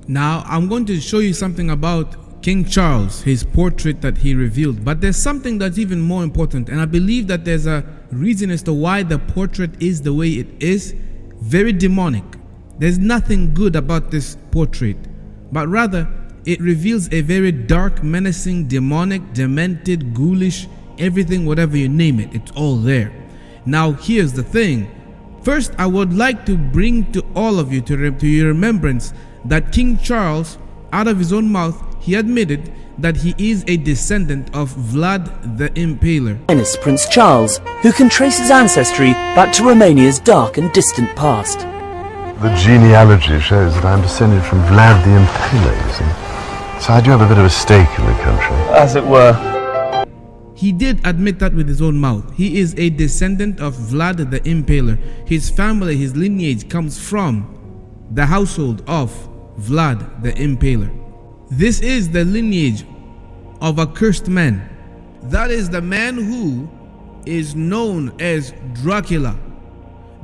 Now, I'm going to show you something about King Charles, his portrait that he revealed. But there's something that's even more important, and I believe that there's a reason as to why the portrait is the way it is. Very demonic. There's nothing good about this portrait, but rather it reveals a very dark, menacing, demonic, demented, ghoulish, everything, whatever you name it, it's all there. Now, here's the thing. First, I would like to bring to all of you, to your remembrance, that King Charles, out of his own mouth, he admitted that he is a descendant of Vlad the Impaler. Prince Charles, who can trace his ancestry back to Romania's dark and distant past. The genealogy shows that I'm descended from Vlad the Impaler, you see. So I do have a bit of a stake in the country. As it were. He did admit that with his own mouth. He is a descendant of Vlad the Impaler. His family, his lineage comes from the household of Vlad the Impaler. This is the lineage of a cursed man. That is the man who is known as Dracula,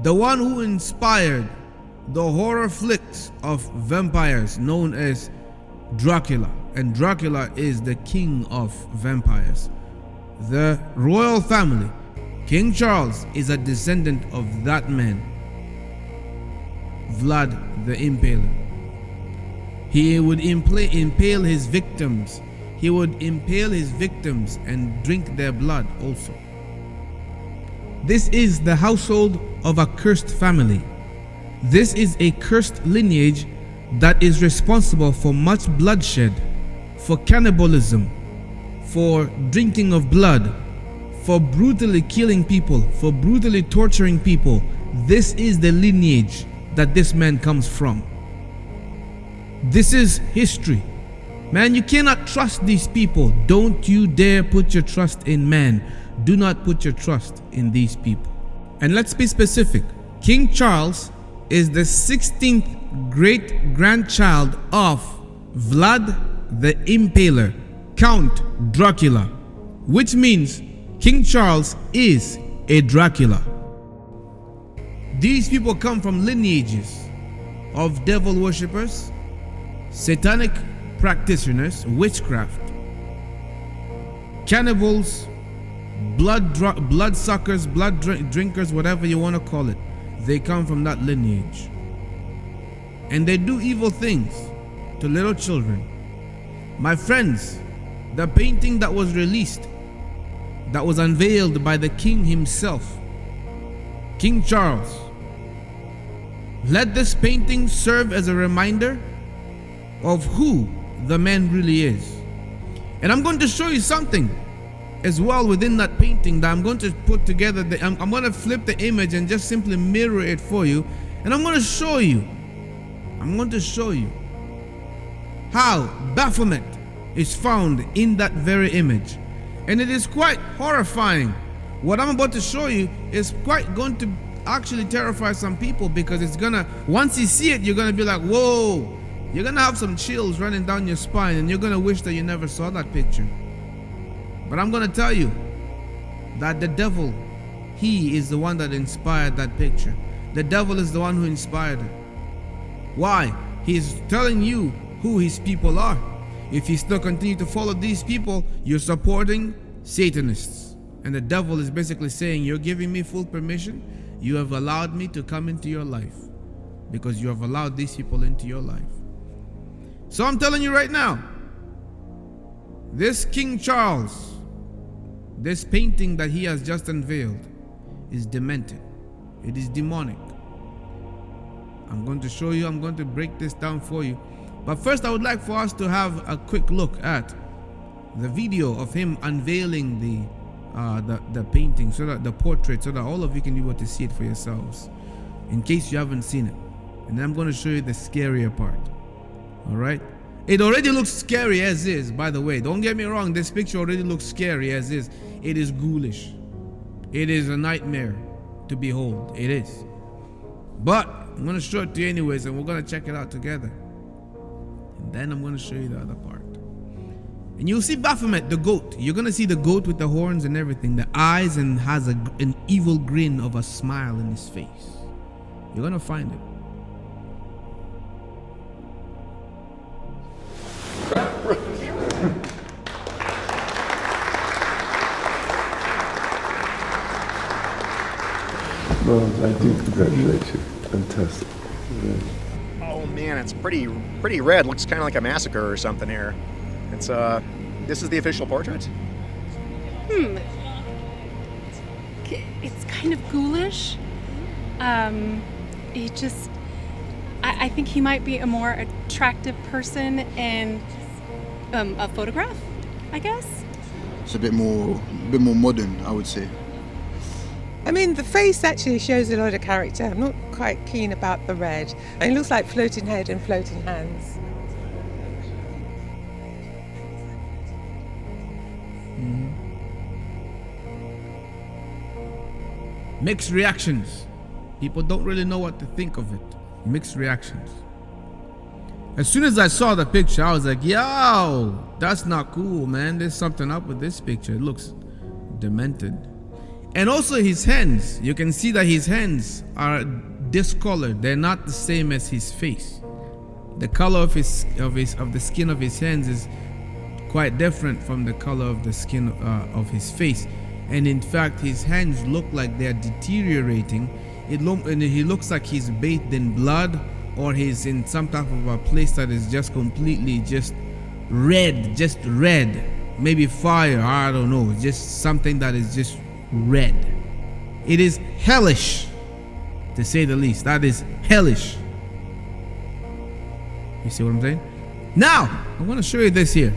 the one who inspired the horror flicks of vampires known as Dracula. And Dracula is the king of vampires. The royal family, King Charles, is a descendant of that man, Vlad the Impaler. He would impale his victims. He would impale his victims and drink their blood also. This is the household of a cursed family. This is a cursed lineage that is responsible for much bloodshed, for cannibalism, for drinking of blood, for brutally killing people, for brutally torturing people. This is the lineage that this man comes from. This is history. Man, you cannot trust these people. Don't you dare put your trust in man. Do not put your trust in these people. And let's be specific. King Charles is the 16th great-grandchild of Vlad the Impaler, Count Dracula, which means King Charles is a Dracula. These people come from lineages of devil worshippers, satanic practitioners, witchcraft, cannibals, blood suckers, blood drinkers, whatever you want to call it. They come from that lineage. And they do evil things to little children. My friends, the painting that was released, that was unveiled by the king himself, King Charles, let this painting serve as a reminder of who the man really is. And I'm going to show you something as well within that painting that I'm going to put together. I'm going to flip the image and just simply mirror it for you. And I'm going to show you how Baphomet is found in that very image. And it is quite horrifying. What I'm about to show you is quite going to actually terrify some people, because it's gonna, once you see it, you're gonna be like, whoa. You're gonna have some chills running down your spine, and you're gonna wish that you never saw that picture. But I'm gonna tell you that the devil, he is the one that inspired that picture. The devil is the one who inspired it. Why? He's telling you who his people are. If you still continue to follow these people, you're supporting Satanists. And the devil is basically saying, you're giving me full permission. You have allowed me to come into your life because you have allowed these people into your life. So I'm telling you right now, this King Charles, this painting that he has just unveiled is demented. It is demonic. I'm going to show you, I'm going to break this down for you. But first, I would like for us to have a quick look at the video of him unveiling the painting, so that the portrait, so that all of you can be able to see it for yourselves, in case you haven't seen it. And then I'm going to show you the scarier part. All right? It already looks scary as is, by the way. Don't get me wrong. This picture already looks scary as is. It is ghoulish. It is a nightmare to behold. It is. But I'm going to show it to you anyways, and we're going to check it out together. And then I'm going to show you the other part. And you'll see Baphomet, the goat. You're going to see the goat with the horns and everything, the eyes, and has an evil grin of a smile in his face. You're going to find it. Well, I do congratulate you. Fantastic. Oh man, it's pretty red. Looks kind of like a massacre or something here. It's this is the official portrait? It's kind of ghoulish. I think he might be a more attractive person in a photograph, I guess. It's a bit more modern, I would say. I mean, the face actually shows a lot of character. I'm not quite keen about the red. It looks like floating head and floating hands. Mixed reactions. People don't really know what to think of it. Mixed reactions. As soon as I saw the picture, I was like, yo, that's not cool, man. There's something up with this picture. It looks demented. And also his hands. You can see that his hands are discolored. They're not the same as his face. The color of the skin of his hands is quite different from the color of the skin of his face. And in fact, his hands look like they're deteriorating. And he looks like he's bathed in blood, or he's in some type of a place that is just completely just red. Maybe fire, I don't know. Just something that is just red. It is hellish, to say the least. That is hellish. You see what I'm saying? Now, I want to show you this here.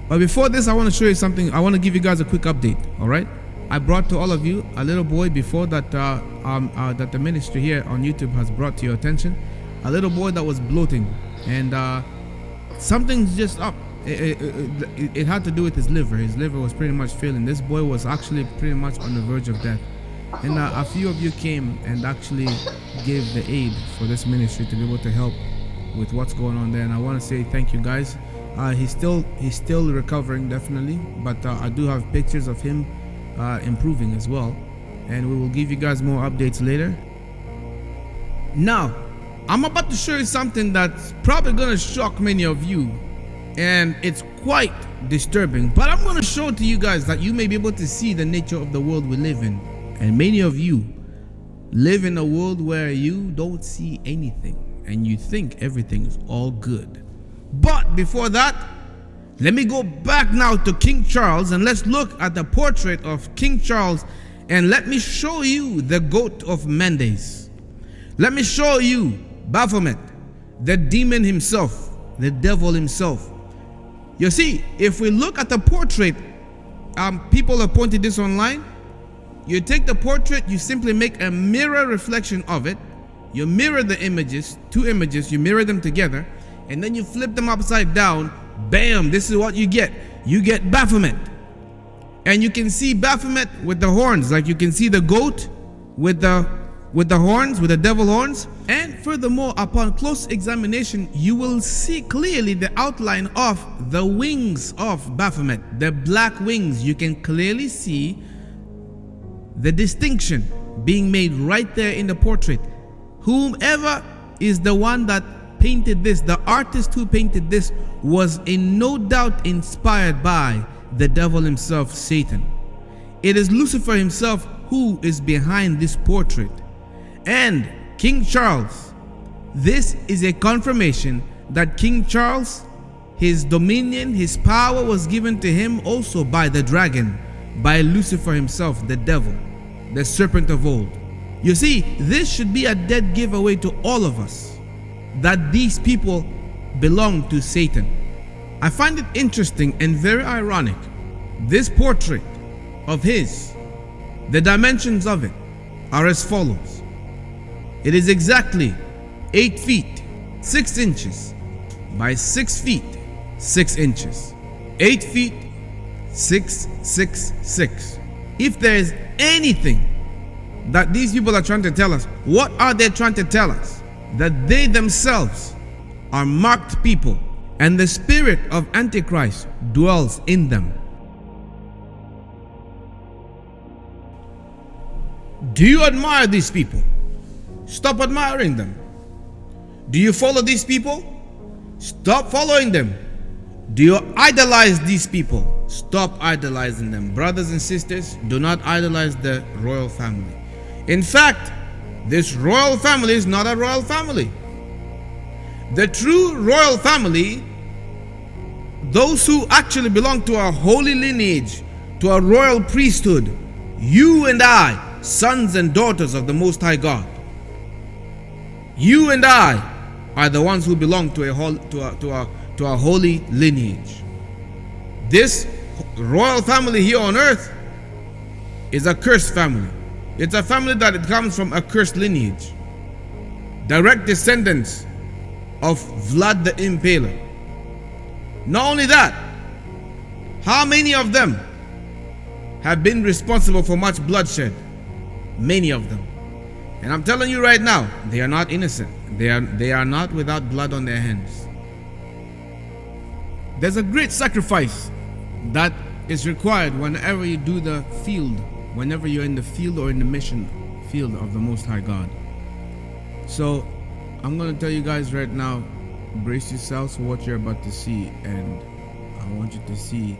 But before this, I want to show you something. I want to give you guys a quick update, all right? I brought to all of you a little boy before that that the ministry here on YouTube has brought to your attention. A little boy that was bloating, and something's just up. It had to do with his liver. His liver was pretty much failing. This boy was actually pretty much on the verge of death. And a few of you came and actually gave the aid for this ministry to be able to help with what's going on there. And I want to say thank you guys. He's still recovering, definitely, but I do have pictures of him improving as well, and we will give you guys more updates later. Now, I'm about to show you something that's probably gonna shock many of you, and it's quite disturbing, but I'm gonna show it to you guys that you may be able to see the nature of the world we live in. And many of you live in a world where you don't see anything and you think everything is all good. But before that, let me go back now to King Charles, and let's look at the portrait of King Charles, and let me show you the goat of Mendes. Let me show you Baphomet, the demon himself, the devil himself. You see, if we look at the portrait, people have pointed this online. You take the portrait, you simply make a mirror reflection of it. You mirror the images, two images, you mirror them together, and then you flip them upside down. Bam, this is what you get. You get Baphomet. And you can see Baphomet with the horns, like you can see the goat with the horns, with the devil horns. And furthermore, upon close examination, you will see clearly the outline of the wings of Baphomet, the black wings. You can clearly see the distinction being made right there in the portrait. Whomever is the one that painted this, the artist who painted this, was in no doubt inspired by the devil himself, Satan. It is Lucifer himself who is behind this portrait. And King Charles, this is a confirmation that King Charles, his dominion, his power was given to him also by the dragon, by Lucifer himself, the devil, the serpent of old. You see, this should be a dead giveaway to all of us, that these people belong to Satan. I find it interesting and very ironic. This portrait of his, the dimensions of it are as follows. It is exactly 8 feet 6 inches by 6 feet 6 inches. 8 feet 6, 6, 6. If there is anything that these people are trying to tell us, what are they trying to tell us? That they themselves are marked people, and the spirit of Antichrist dwells in them. Do you admire these people? Stop admiring them. Do you follow these people? Stop following them. Do you idolize these people? Stop idolizing them. Brothers and sisters, do not idolize the royal family. In fact, This royal family is not a royal family. The true royal family, those who actually belong to a holy lineage, to a royal priesthood, you and I, sons and daughters of the Most High God, you and I are the ones who belong to a holy lineage. This royal family here on earth is a cursed family. It's a family that it comes from a cursed lineage. Direct descendants of Vlad the Impaler. Not only that, how many of them have been responsible for much bloodshed? Many of them. And I'm telling you right now, they are not innocent. They are not without blood on their hands. There's a great sacrifice that is required whenever you do the field, whenever you're in the field or in the mission field of the Most High God. So I'm going to tell you guys right now, brace yourselves for what you're about to see, and I want you to see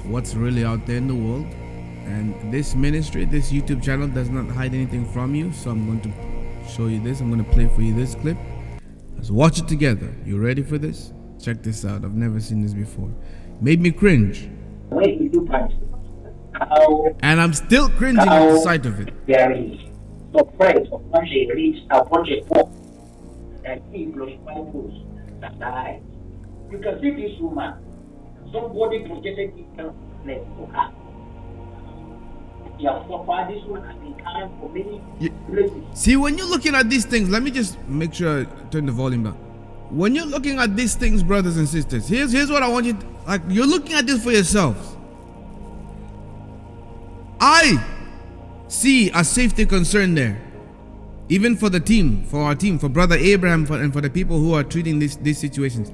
what's really out there in the world. And this ministry, this YouTube channel does not hide anything from you, so I'm going to show you this. I'm going to play for you this clip. Let's watch it together. You ready for this? Check this out. I've never seen this before. Made me cringe. And I'm still cringing at the sight of it. There is the praise of one day reached a project for and he glorified those that died. You can see this woman. Somebody projected it to her. You have suffered this one has been carrying for many places. See, when you're looking at these things, let me just make sure I turn the volume down. When you're looking at these things, brothers and sisters, here's what I want you to, like, you're looking at this for yourselves. I see a safety concern there, even for the team, for our team, for Brother Abraham, and for the people who are treating these situations.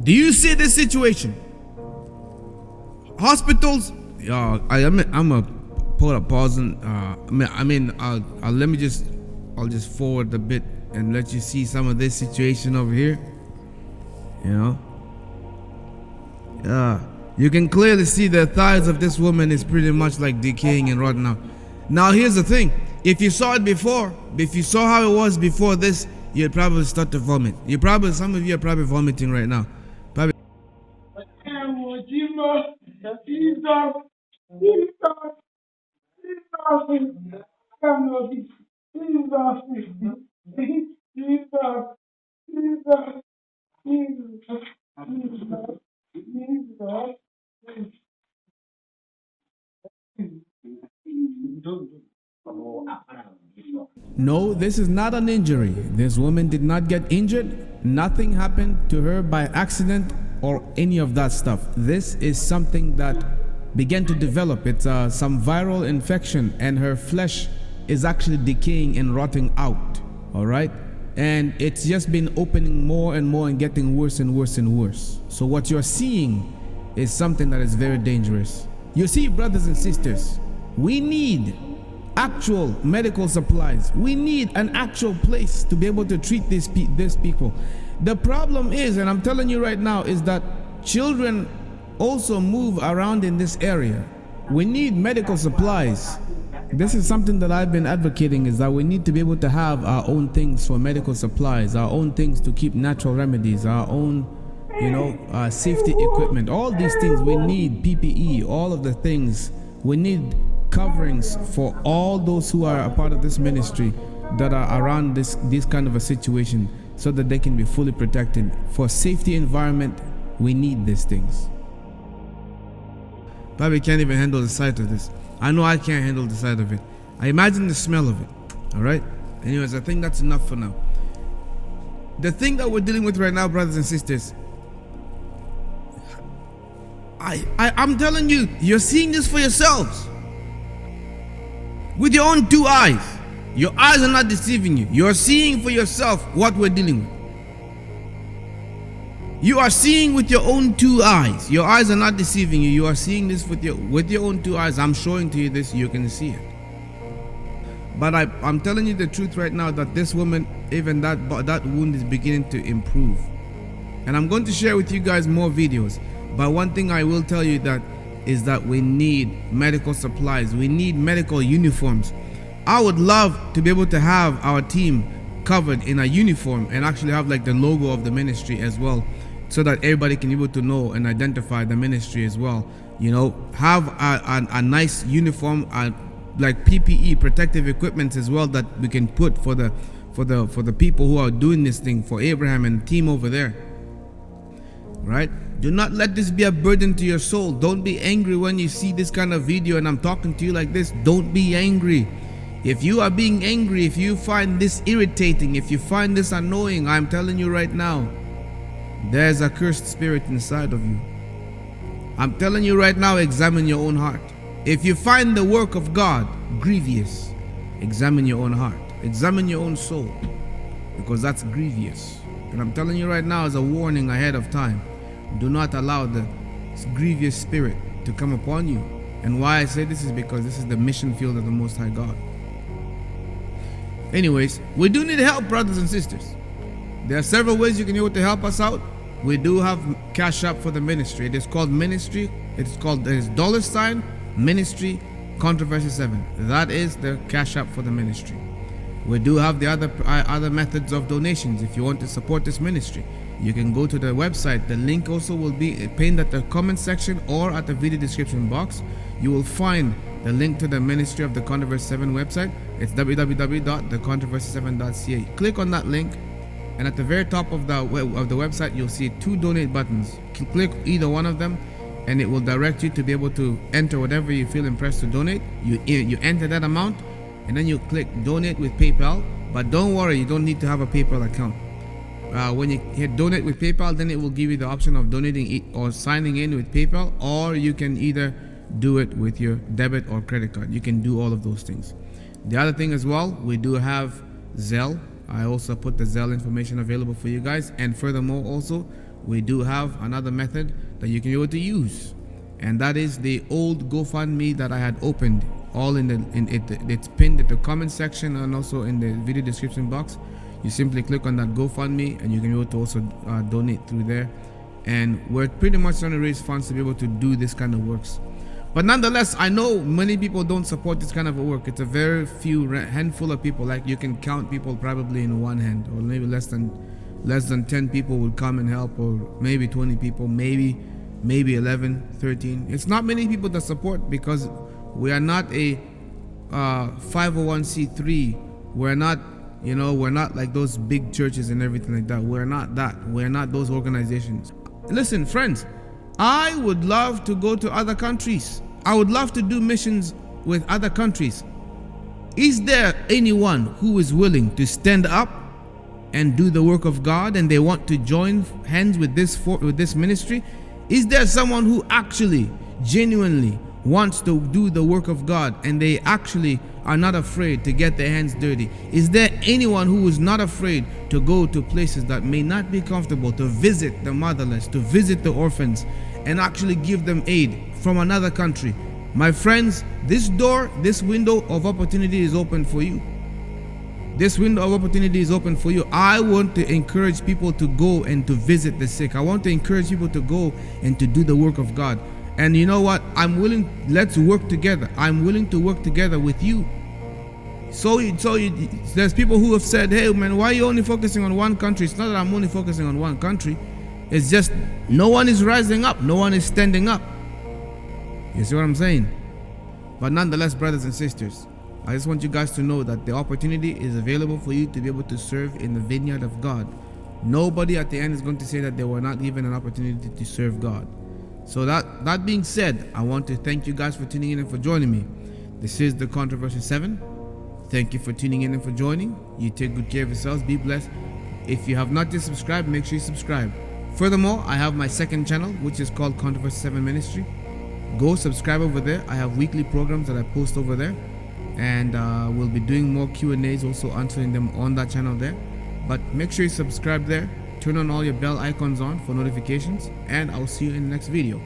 Do you see this situation? Hospitals. I'm gonna put a pause and I'll just forward a bit and let you see some of this situation over here. You know, you can clearly see the thighs of this woman is pretty much like decaying and rotting out. Now here's the thing: if you saw it before, if you saw how it was before this, you'd probably start to vomit. Some of you are probably vomiting right now. Probably. No, this is not an injury. This woman did not get injured. Nothing happened to her by accident or any of that stuff. This is something that began to develop. It's some viral infection, and her flesh is actually decaying and rotting out. All right? And it's just been opening more and more and getting worse and worse and worse. So what you're seeing is something that is very dangerous. You see, brothers and sisters, we need actual medical supplies. We need an actual place to be able to treat these people. The problem is, and I'm telling you right now, is that children also move around in this area. We need medical supplies. This is something that I've been advocating, is that we need to be able to have our own things for medical supplies, our own things to keep natural remedies, our own, safety equipment. All these things we need, PPE, all of the things. We need coverings for all those who are a part of this ministry that are around this kind of a situation, so that they can be fully protected. For safety environment, we need these things. Probably can't even handle the sight of this. I know I can't handle the sight of it. I imagine the smell of it. All right? Anyways, I think that's enough for now. The thing that we're dealing with right now, brothers and sisters, I'm telling you, you're seeing this for yourselves. With your own two eyes. Your eyes are not deceiving you. You're seeing for yourself what we're dealing with. You are seeing with your own two eyes. Your eyes are not deceiving you. You are seeing this with your own two eyes. I'm showing to you this, you can see it. But I'm telling you the truth right now, that this woman, even that wound is beginning to improve. And I'm going to share with you guys more videos. But one thing I will tell you is that we need medical supplies. We need medical uniforms. I would love to be able to have our team covered in a uniform and actually have like the logo of the ministry as well, so that everybody can be able to know and identify the ministry as well. You know, have a nice uniform, like PPE, protective equipment as well, that we can put for the people who are doing this thing, for Abraham and the team over there. Right? Do not let this be a burden to your soul. Don't be angry when you see this kind of video and I'm talking to you like this. Don't be angry. If you are being angry, if you find this irritating, if you find this annoying, I'm telling you right now, there's a cursed spirit inside of you. I'm telling you right now, examine your own heart. If you find the work of God grievous, examine your own heart. Examine your own soul, because that's grievous. And I'm telling you right now as a warning ahead of time, do not allow the grievous spirit to come upon you. And why I say this is because this is the mission field of the Most High God. Anyways, we do need help, brothers and sisters. There are several ways you can be able to help us out. We do have Cash App for the ministry. It is called ministry. It's called $ ministry controversy 7. That is the Cash App for the ministry. We do have the other methods of donations. If you want to support this ministry, you can go to the website. The link also will be pinned at the comment section or at the video description box. You will find the link to the Ministry of the Controversy 7 website. It's www.thecontroversy7.ca. Click on that link, and at the very top of the website, you'll see 2 donate buttons. Click either one of them, and it will direct you to be able to enter whatever you feel impressed to donate. You enter that amount, and then you click donate with PayPal. But don't worry, you don't need to have a PayPal account. When you hit donate with PayPal, then it will give you the option of donating or signing in with PayPal, or you can either do it with your debit or credit card. You can do all of those things. The other thing as well, we do have Zelle. I also put the Zelle information available for you guys. And furthermore, also, we do have another method that you can be able to use, and that is the old GoFundMe that I had opened. All it's pinned at the comment section and also in the video description box. You simply click on that GoFundMe and you can be able to also donate through there. And we're pretty much trying to raise funds to be able to do this kind of works. But nonetheless, I know many people don't support this kind of a work. It's a very few handful of people. Like, you can count people probably in one hand, or maybe less than 10 people will come and help, or maybe 20 people, maybe 11, 13. It's not many people that support, because we are not a 501c3. We're not, we're not like those big churches and everything like that. We're not that. We're not those organizations. Listen, friends, I would love to go to other countries. I would love to do missions with other countries. Is there anyone who is willing to stand up and do the work of God, and they want to join hands with this ministry? Is there someone who actually genuinely wants to do the work of God, and they actually are not afraid to get their hands dirty? Is there anyone who is not afraid to go to places that may not be comfortable, to visit the motherless, to visit the orphans, and actually give them aid from another country? My friends, this window of opportunity is open for you. This window of opportunity is open for you. I want to encourage people to go and to visit the sick. I want to encourage people to go and to do the work of God. And you know what? I'm willing. Let's work together. I'm willing to work together with you. So there's people who have said, "Hey man, why are you only focusing on one country?" It's not that I'm only focusing on one country. It's just no one is rising up. No one is standing up. You see what I'm saying? But nonetheless, brothers and sisters, I just want you guys to know that the opportunity is available for you to be able to serve in the vineyard of God. Nobody at the end is going to say that they were not given an opportunity to serve God. So that being said, I want to thank you guys for tuning in and for joining me. This is the Controversy 7. Thank you for tuning in and for joining. You take good care of yourselves. Be blessed. If you have not yet subscribed, make sure you subscribe. Furthermore, I have my second channel, which is called Controversy 7 Ministry. Go subscribe over there. I have weekly programs that I post over there, and we'll be doing more Q&As, also answering them on that channel there. But make sure you subscribe there. Turn on all your bell icons on for notifications, and I'll see you in the next video.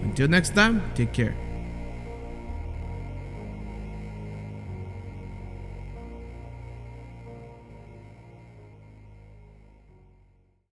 Until next time, take care.